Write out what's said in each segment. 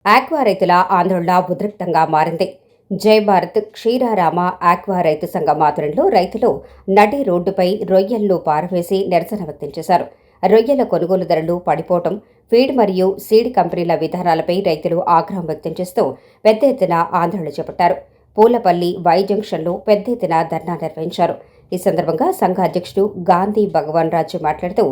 Aqua రైతుల ఆందోళన ఉద్రిక్తంగా మారింది. జై భారత్ క్షీరారామ ఆక్వా రైతు సంఘం ఆధ్వర్యంలో రైతులు నడి రోడ్డుపై రొయ్యలను పారవేసి నిరసన వ్యక్తం చేశారు. రొయ్యల కొనుగోలు ధరలు పడిపోవడం, ఫీడ్ మరియు సీడ్ కంపెనీల విధానాలపై రైతులు ఆగ్రహం వ్యక్తం చేస్తూ పెద్ద ఎత్తున ఆందోళన చేపట్టారు. పూలపల్లి వై జంక్షన్లో పెద్ద ఎత్తున ధర్నా నిర్వహించారు. ఈ సందర్భంగా సంఘ అధ్యక్షుడు గాంధీ భగవాన్ రాజు మాట్లాడుతూ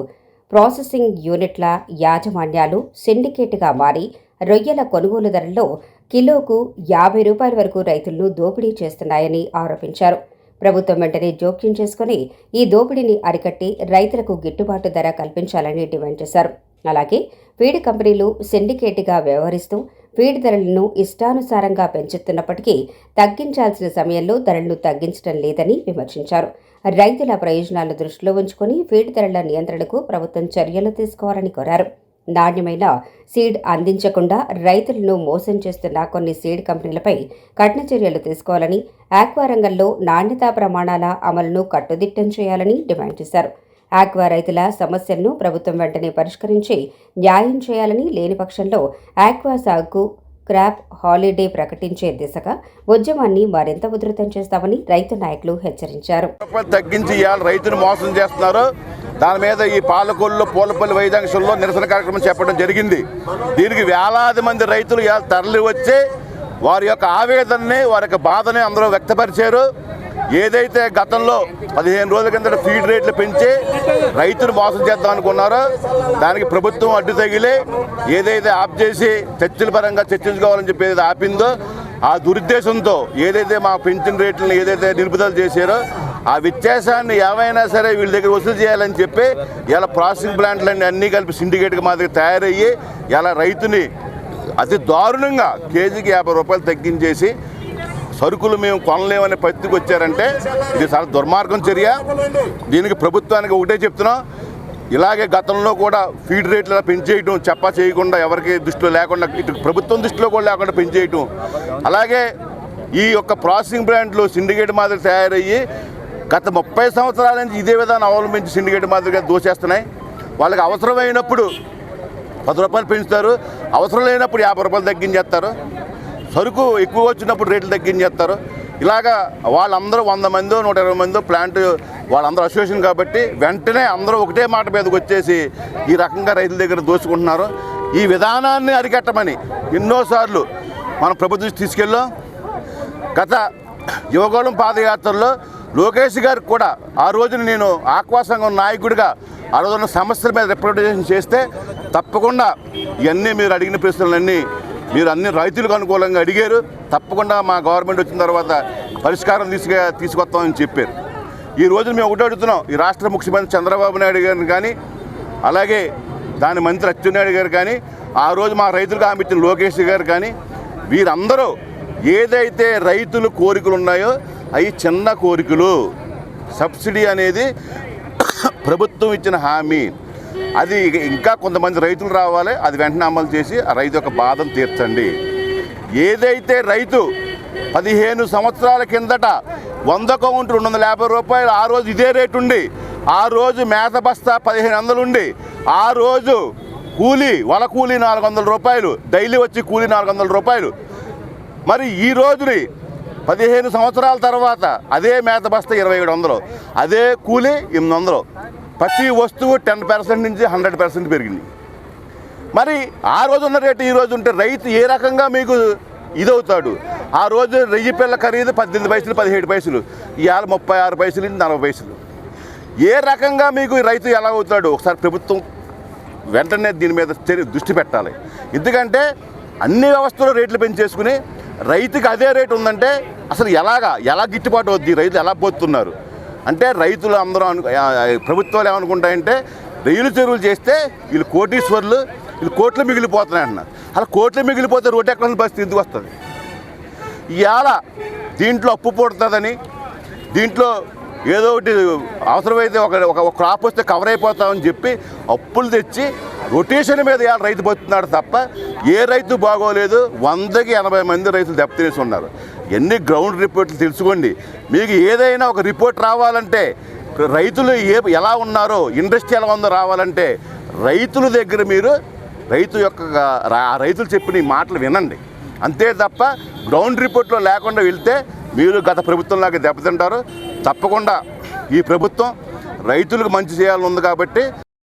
ప్రాసెసింగ్ యూనిట్ల యాజమాన్యాలు సిండికేట్గా మారి రొయ్యల కొనుగోలు ధరల్లో కిలోకు 50 రూపాయల వరకు రైతులను దోపిడీ చేస్తున్నాయని ఆరోపించారు. ప్రభుత్వం వెంటనే జోక్యం చేసుకుని ఈ దోపిడీని అరికట్టి రైతులకు గిట్టుబాటు ధర కల్పించాలని డిమాండ్ చేశారు. అలాగే ఫీడ్ కంపెనీలు సిండికేట్గా వ్యవహరిస్తూ ఫీడ్ ధరలను ఇష్టానుసారంగా పెంచుతున్నప్పటికీ తగ్గించాల్సిన సమయంలో ధరలను తగ్గించడం లేదని విమర్శించారు. రైతుల ప్రయోజనాలను దృష్టిలో ఉంచుకుని ఫీడ్ ధరల నియంత్రణకు ప్రభుత్వం చర్యలు తీసుకోవాలని కోరారు. నాణ్యమైన సీడ్ అందించకుండా రైతులను మోసం చేస్తున్న కొన్ని సీడ్ కంపెనీలపై కఠిన చర్యలు తీసుకోవాలని, ఆక్వా రంగంలో నాణ్యతా ప్రమాణాల అమలును కట్టుదిట్టం చేయాలని డిమాండ్ చేశారు. ఆక్వా రైతుల సమస్యలను ప్రభుత్వం వెంటనే పరిష్కరించి న్యాయం చేయాలని, లేని పక్షంలో ఆక్వా సాగుకు క్రాప్ హాలిడే ప్రకటించే దిశగా ఉద్యమాన్ని మరింత ఉధృతం చేస్తామని రైతు నాయకులు హెచ్చరించారు. తగ్గించి రైతును మోసం చేస్తున్నారు. దాని మీద ఈ పాలకొల్లు పూలపల్లి వై జంక్షన్లో నిరసన కార్యక్రమం చేపట్టడం జరిగింది. దీనికి వేలాది మంది రైతులు తరలి వచ్చి వారి యొక్క ఆవేదనని, వారి యొక్క బాధని అందరూ వ్యక్తపరిచారు. ఏదైతే గతంలో 15 రోజుల కింద ఫీడ్ రేట్లు పెంచి రైతులు మోసం చేద్దాం అనుకున్నారో దానికి ప్రభుత్వం అడ్డు తగిలి ఏదైతే ఆప్ చేసి చర్చల పరంగా చర్చించుకోవాలని చెప్పి ఏదైతే ఆపిందో ఆ దురుద్దేశంతో ఏదైతే మా పెంచిన రేట్లను ఏదైతే నిలుపుదల చేశారో ఆ వ్యత్యాసాన్ని ఏమైనా సరే వీళ్ళ దగ్గర వసూలు చేయాలని చెప్పి ఇలా ప్రాసెసింగ్ ప్లాంట్లన్నీ అన్నీ కలిపి సిండికేట్గా మాదిరి తయారయ్యి ఇలా రైతుని అతి దారుణంగా కేజీకి 50 రూపాయలు తగ్గించేసి సరుకులు మేము కొనలేమనే పరిస్థితికి వచ్చారంటే ఇది చాలా దుర్మార్గం చర్య. దీనికి ప్రభుత్వానికి ఒకటే చెప్తున్నాం, ఇలాగే గతంలో కూడా ఫీడ్ రేట్లు పెంచేయటం చెప్పా చేయకుండా ఎవరికి దృష్టిలో లేకుండా ఇటు ప్రభుత్వం దృష్టిలో కూడా లేకుండా పెంచేయటం, అలాగే ఈ యొక్క ప్రాసెసింగ్ ప్లాంట్లు సిండికేట్ మాదిరి తయారయ్యి గత 30 సంవత్సరాల నుంచి ఇదే విధానం అవలంబించి సిండికేట్ మాదిరిగా దోచేస్తున్నాయి. వాళ్ళకి అవసరమైనప్పుడు 10 రూపాయలు పెంచుతారు, అవసరం లేనప్పుడు 50 రూపాయలు తగ్గించేస్తారు, సరుకు ఎక్కువ వచ్చినప్పుడు రేట్లు తగ్గించేస్తారు. ఇలాగా వాళ్ళందరూ 100 మందో 120 మందో ప్లాంట్ వాళ్ళందరూ అసోసియేషన్ కాబట్టి వెంటనే అందరూ ఒకటే మాట మీదకి వచ్చేసి ఈ రకంగా రైతుల దగ్గర దోచుకుంటున్నారు. ఈ విధానాన్ని అరికట్టమని ఎన్నోసార్లు మనం ప్రభుత్వం తీసుకెళ్ళాం. గత యువగోళం పాదయాత్రలో లోకేష్ గారికి కూడా ఆ రోజున నేను ఆక్వా సంఘం నాయకుడిగా ఆ రోజున సమస్యల మీద రిప్రజెంటేషన్ చేస్తే తప్పకుండా ఇవన్నీ మీరు అడిగిన ప్రశ్నలన్నీ మీరు అన్ని రైతులకు అనుకూలంగా అడిగారు. తప్పకుండా మా గవర్నమెంట్ వచ్చిన తర్వాత పరిష్కారం తీసుకొస్తామని చెప్పారు. ఈ రోజు మేము ఒకటి అడుగుతున్నాం, ఈ రాష్ట్ర ముఖ్యమంత్రి చంద్రబాబు నాయుడు గారిని కానీ అలాగే దాని మంత్రి అచ్చెన్నాయుడు గారు కానీ ఆ రోజు మా రైతులకు హామీ ఇచ్చిన లోకేష్ గారు కానీ వీరందరూ ఏదైతే రైతులు కోరికలు ఉన్నాయో అవి చిన్న కోరికలు. సబ్సిడీ అనేది ప్రభుత్వం ఇచ్చిన హామీ, అది ఇంకా కొంతమంది రైతులు రావాలి, అది వెంటనే అమలు చేసి ఆ రైతు యొక్క బాధను తీర్చండి. ఏదైతే రైతు 15 సంవత్సరాల కిందట 100 కౌంటు 250 రూపాయలు ఆ రోజు ఇదే రేటు ఉండి, ఆ రోజు మేత బస్తా 1500 ఉండి, ఆ రోజు కూలీ వల కూలీ 400 రూపాయలు, డైలీ వచ్చి కూలీ 400 రూపాయలు. మరి ఈ రోజుని 15 సంవత్సరాల తర్వాత అదే మేత బస్తా 2700, అదే కూలీ 800. ప్రతి వస్తువు 10% నుంచి 100% పెరిగింది. మరి ఆ రోజు ఉన్న రేటు ఈ రోజు ఉంటే రైతు ఏ రకంగా మీకు ఇదవుతాడు? ఆ రోజు 1000 పిల్ల ఖరీదు 18 పైసలు 17 పైసలు, ఇవాళ 36 పైసలు నుంచి 40 పైసలు. ఏ రకంగా మీకు రైతు ఎలా అవుతాడు? ఒకసారి ప్రభుత్వం వెంటనే దీని మీద దృష్టి పెట్టాలి. ఎందుకంటే అన్ని వ్యవస్థలో రేట్లు పెంచేసుకుని రైతుకి అదే రేటు ఉందంటే అసలు ఎలా గిట్టుబాటు అవుద్ది? రైతులు ఎలా పోతున్నారు అంటే రైతులు అందరూ ప్రభుత్వాలు ఏమనుకుంటాయంటే రైలు చెరువులు చేస్తే వీళ్ళు కోటీశ్వర్లు, వీళ్ళు కోట్లు మిగిలిపోతున్నాయన్నారు. అలా కోట్లు మిగిలిపోతే రోడ్డు ఎక్కడ పరిస్థితి ఎందుకు వస్తుంది? ఇవాళ దీంట్లో అప్పు పుడుతుందని, దీంట్లో ఏదో ఒకటి అవసరమైతే ఒక క్రాప్ వస్తే కవర్ అయిపోతామని చెప్పి అప్పులు తెచ్చి రొటేషన్ మీద ఇవాళ రైతు బతున్నాడు తప్ప ఏ రైతు బాగోలేదు. 100కి 80 మంది రైతులు దెబ్బతినేసి ఉన్నారు. ఎన్ని గ్రౌండ్ రిపోర్ట్లు తెలుసుకోండి. మీకు ఏదైనా ఒక రిపోర్ట్ రావాలంటే రైతులు ఎలా ఉన్నారో, ఇండస్ట్రీ ఎలా ఉందో రావాలంటే రైతుల దగ్గర మీరు రైతులు చెప్పిన ఈ మాటలు వినండి. అంతే తప్ప గ్రౌండ్ రిపోర్ట్లో లేకుండా వెళ్తే మీరు గత ప్రభుత్వంలాగా దెబ్బతింటారు. తప్పకుండా ఈ ప్రభుత్వం రైతులకు మంచి చేయాలని ఉంది కాబట్టి